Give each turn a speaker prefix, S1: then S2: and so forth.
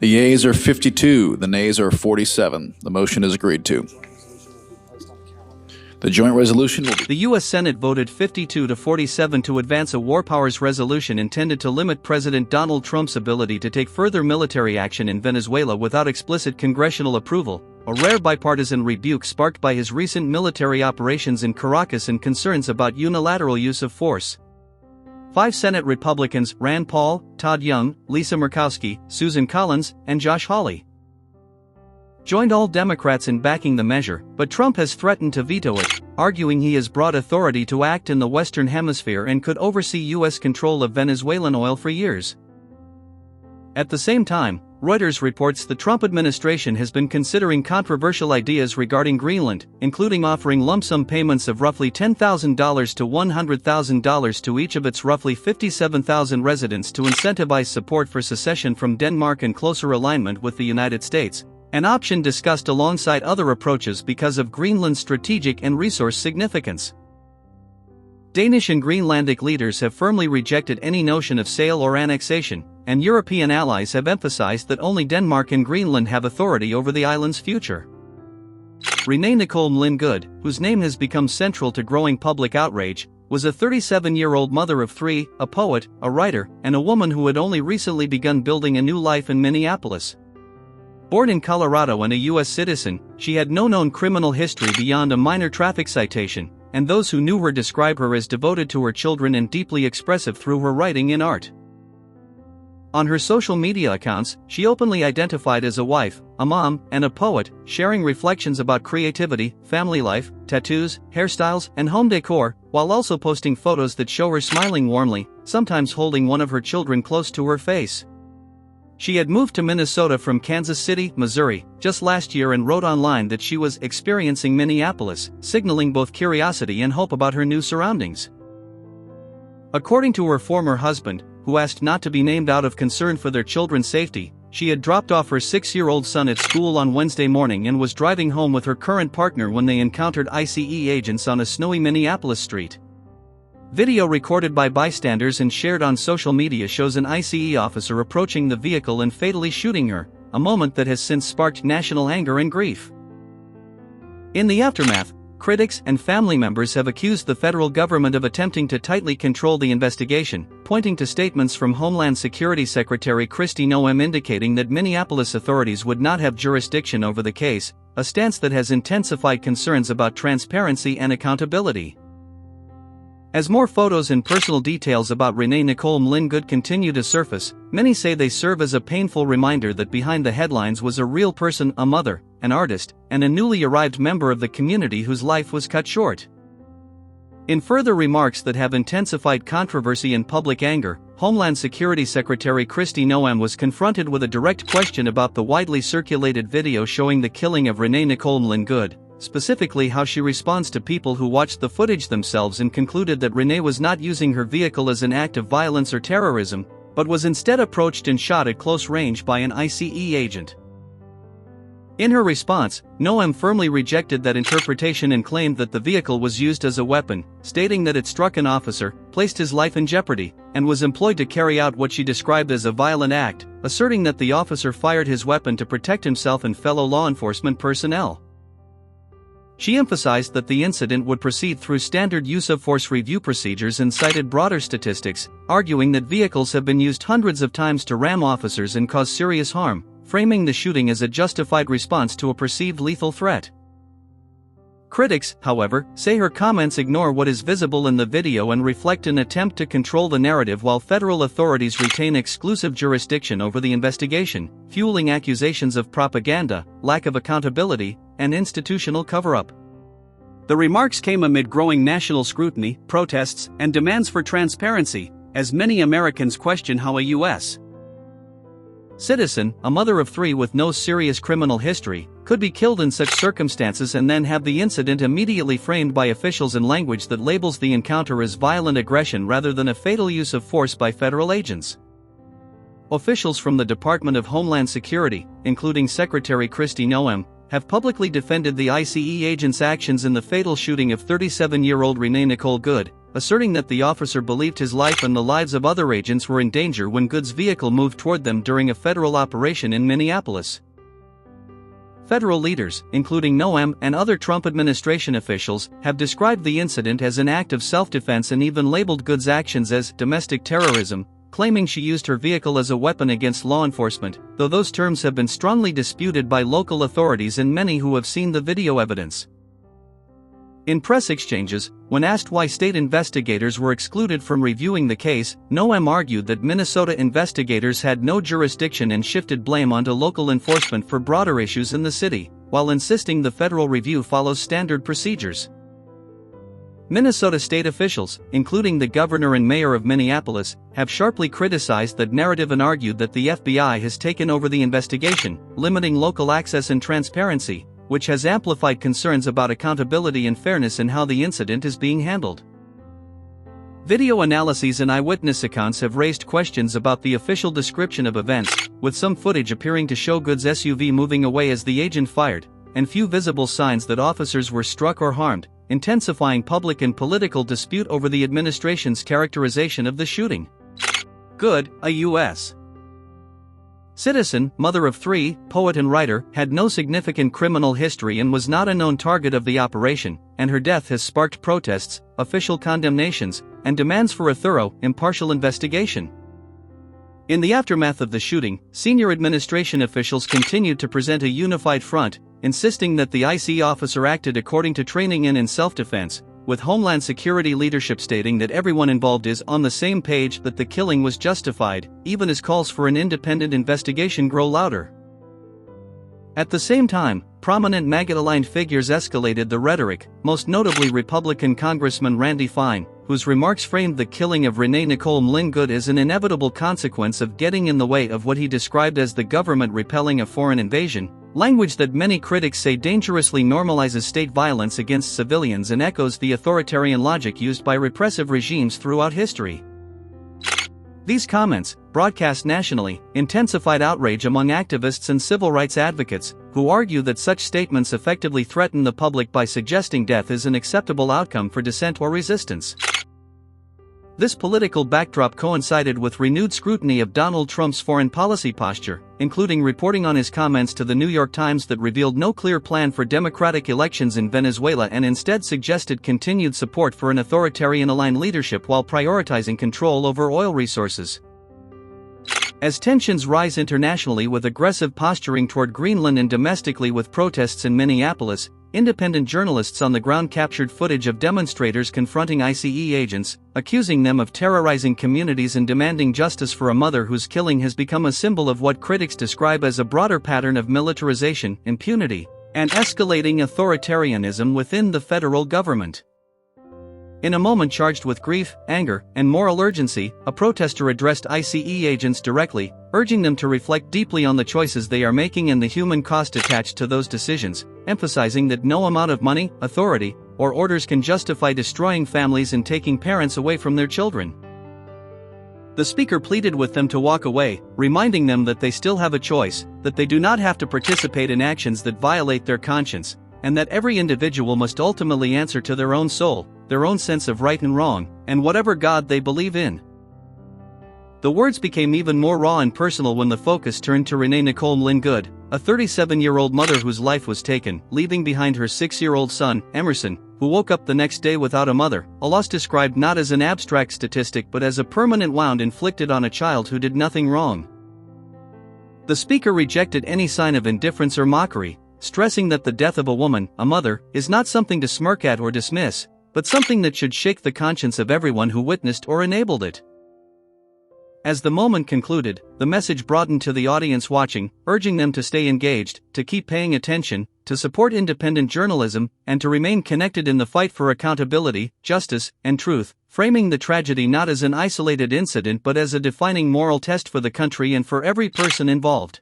S1: The yeas are 52, the nays are 47. The motion is agreed to. The joint resolution will be...
S2: The U.S. Senate voted 52 to 47 to advance a war powers resolution intended to limit President Donald Trump's ability to take further military action in Venezuela without explicit congressional approval, a rare bipartisan rebuke sparked by his recent military operations in Caracas and concerns about unilateral use of force. 5 Senate Republicans, Rand Paul, Todd Young, Lisa Murkowski, Susan Collins, and Josh Hawley, joined all Democrats in backing the measure, but Trump has threatened to veto it, arguing he has broad authority to act in the Western Hemisphere and could oversee U.S. control of Venezuelan oil for years. At the same time, Reuters reports the Trump administration has been considering controversial ideas regarding Greenland, including offering lump sum payments of roughly $10,000 to $100,000 to each of its roughly 57,000 residents to incentivize support for secession from Denmark and closer alignment with the United States, an option discussed alongside other approaches because of Greenland's strategic and resource significance. Danish and Greenlandic leaders have firmly rejected any notion of sale or annexation, and European allies have emphasized that only Denmark and Greenland have authority over the island's future. Renee Nicole Mlin Good, whose name has become central to growing public outrage, was a 37-year-old mother of 3, a poet, a writer, and a woman who had only recently begun building a new life in Minneapolis. Born in Colorado and a U.S. citizen, she had no known criminal history beyond a minor traffic citation, and those who knew her describe her as devoted to her children and deeply expressive through her writing and art. On her social media accounts, she openly identified as a wife, a mom, and a poet, sharing reflections about creativity, family life, tattoos, hairstyles, and home decor, while also posting photos that show her smiling warmly, sometimes holding one of her children close to her face. She had moved to Minnesota from Kansas City, Missouri, just last year and wrote online that she was experiencing Minneapolis, signaling both curiosity and hope about her new surroundings. According to her former husband, who asked not to be named out of concern for their children's safety, she had dropped off her 6-year-old son at school on Wednesday morning and was driving home with her current partner when they encountered ICE agents on a snowy Minneapolis street. Video recorded by bystanders and shared on social media shows an ICE officer approaching the vehicle and fatally shooting her, a moment that has since sparked national anger and grief. In the aftermath, critics and family members have accused the federal government of attempting to tightly control the investigation, pointing to statements from Homeland Security Secretary Kristi Noem indicating that Minneapolis authorities would not have jurisdiction over the case, a stance that has intensified concerns about transparency and accountability. As more photos and personal details about Renee Nicole Mlin Good continue to surface, many say they serve as a painful reminder that behind the headlines was a real person, a mother, an artist, and a newly arrived member of the community whose life was cut short. In further remarks that have intensified controversy and public anger, Homeland Security Secretary Kristi Noem was confronted with a direct question about the widely circulated video showing the killing of Renee Nicole Mlin Good, specifically how she responds to people who watched the footage themselves and concluded that Renee was not using her vehicle as an act of violence or terrorism, but was instead approached and shot at close range by an ICE agent. In her response, Noem firmly rejected that interpretation and claimed that the vehicle was used as a weapon, stating that it struck an officer, placed his life in jeopardy, and was employed to carry out what she described as a violent act, asserting that the officer fired his weapon to protect himself and fellow law enforcement personnel. She emphasized that the incident would proceed through standard use of force review procedures and cited broader statistics, arguing that vehicles have been used hundreds of times to ram officers and cause serious harm, framing the shooting as a justified response to a perceived lethal threat. Critics, however, say her comments ignore what is visible in the video and reflect an attempt to control the narrative while federal authorities retain exclusive jurisdiction over the investigation, fueling accusations of propaganda, lack of accountability, and institutional cover-up. The remarks came amid growing national scrutiny, protests, and demands for transparency, as many Americans question how a U.S. citizen, a mother of 3 with no serious criminal history, could be killed in such circumstances and then have the incident immediately framed by officials in language that labels the encounter as violent aggression rather than a fatal use of force by federal agents. Officials from the Department of Homeland Security, including Secretary Kristi Noem, have publicly defended the ICE agent's actions in the fatal shooting of 37-year-old Renee Nicole Good, asserting that the officer believed his life and the lives of other agents were in danger when Good's vehicle moved toward them during a federal operation in Minneapolis. Federal leaders, including Noem and other Trump administration officials, have described the incident as an act of self-defense and even labeled Good's actions as domestic terrorism, claiming she used her vehicle as a weapon against law enforcement, though those terms have been strongly disputed by local authorities and many who have seen the video evidence. In press exchanges, when asked why state investigators were excluded from reviewing the case, Noem argued that Minnesota investigators had no jurisdiction and shifted blame onto local enforcement for broader issues in the city, while insisting the federal review follows standard procedures. Minnesota state officials, including the governor and mayor of Minneapolis, have sharply criticized that narrative and argued that the FBI has taken over the investigation, limiting local access and transparency, which has amplified concerns about accountability and fairness in how the incident is being handled. Video analyses and eyewitness accounts have raised questions about the official description of events, with some footage appearing to show Good's SUV moving away as the agent fired, and few visible signs that officers were struck or harmed, intensifying public and political dispute over the administration's characterization of the shooting. Good, a U.S. citizen, mother of three, poet and writer, had no significant criminal history and was not a known target of the operation, and her death has sparked protests, official condemnations, and demands for a thorough, impartial investigation. In the aftermath of the shooting, senior administration officials continued to present a unified front, insisting that the IC officer acted according to training in self-defense, with Homeland Security leadership stating that everyone involved is on the same page that the killing was justified, even as calls for an independent investigation grow louder. At the same time, prominent MAGA-aligned figures escalated the rhetoric, most notably Republican Congressman Randy Fine, whose remarks framed the killing of Renee Nicole Mlin Good as an inevitable consequence of getting in the way of what he described as the government repelling a foreign invasion, language that many critics say dangerously normalizes state violence against civilians and echoes the authoritarian logic used by repressive regimes throughout history. These comments, broadcast nationally, intensified outrage among activists and civil rights advocates, who argue that such statements effectively threaten the public by suggesting death is an acceptable outcome for dissent or resistance. This political backdrop coincided with renewed scrutiny of Donald Trump's foreign policy posture, including reporting on his comments to the New York Times that revealed no clear plan for democratic elections in Venezuela and instead suggested continued support for an authoritarian-aligned leadership while prioritizing control over oil resources. As tensions rise internationally with aggressive posturing toward Greenland and domestically with protests in Minneapolis, independent journalists on the ground captured footage of demonstrators confronting ICE agents, accusing them of terrorizing communities and demanding justice for a mother whose killing has become a symbol of what critics describe as a broader pattern of militarization, impunity, and escalating authoritarianism within the federal government. In a moment charged with grief, anger, and moral urgency, a protester addressed ICE agents directly, urging them to reflect deeply on the choices they are making and the human cost attached to those decisions, emphasizing that no amount of money, authority, or orders can justify destroying families and taking parents away from their children. The speaker pleaded with them to walk away, reminding them that they still have a choice, that they do not have to participate in actions that violate their conscience, and that every individual must ultimately answer to their own soul, their own sense of right and wrong, and whatever God they believe in. The words became even more raw and personal when the focus turned to Renee Nicole Mlin Good, a 37-year-old mother whose life was taken, leaving behind her 6-year-old son, Emerson, who woke up the next day without a mother, a loss described not as an abstract statistic but as a permanent wound inflicted on a child who did nothing wrong. The speaker rejected any sign of indifference or mockery, stressing that the death of a woman, a mother, is not something to smirk at or dismiss, but something that should shake the conscience of everyone who witnessed or enabled it. As the moment concluded, the message broadened to the audience watching, urging them to stay engaged, to keep paying attention, to support independent journalism, and to remain connected in the fight for accountability, justice, and truth, framing the tragedy not as an isolated incident but as a defining moral test for the country and for every person involved.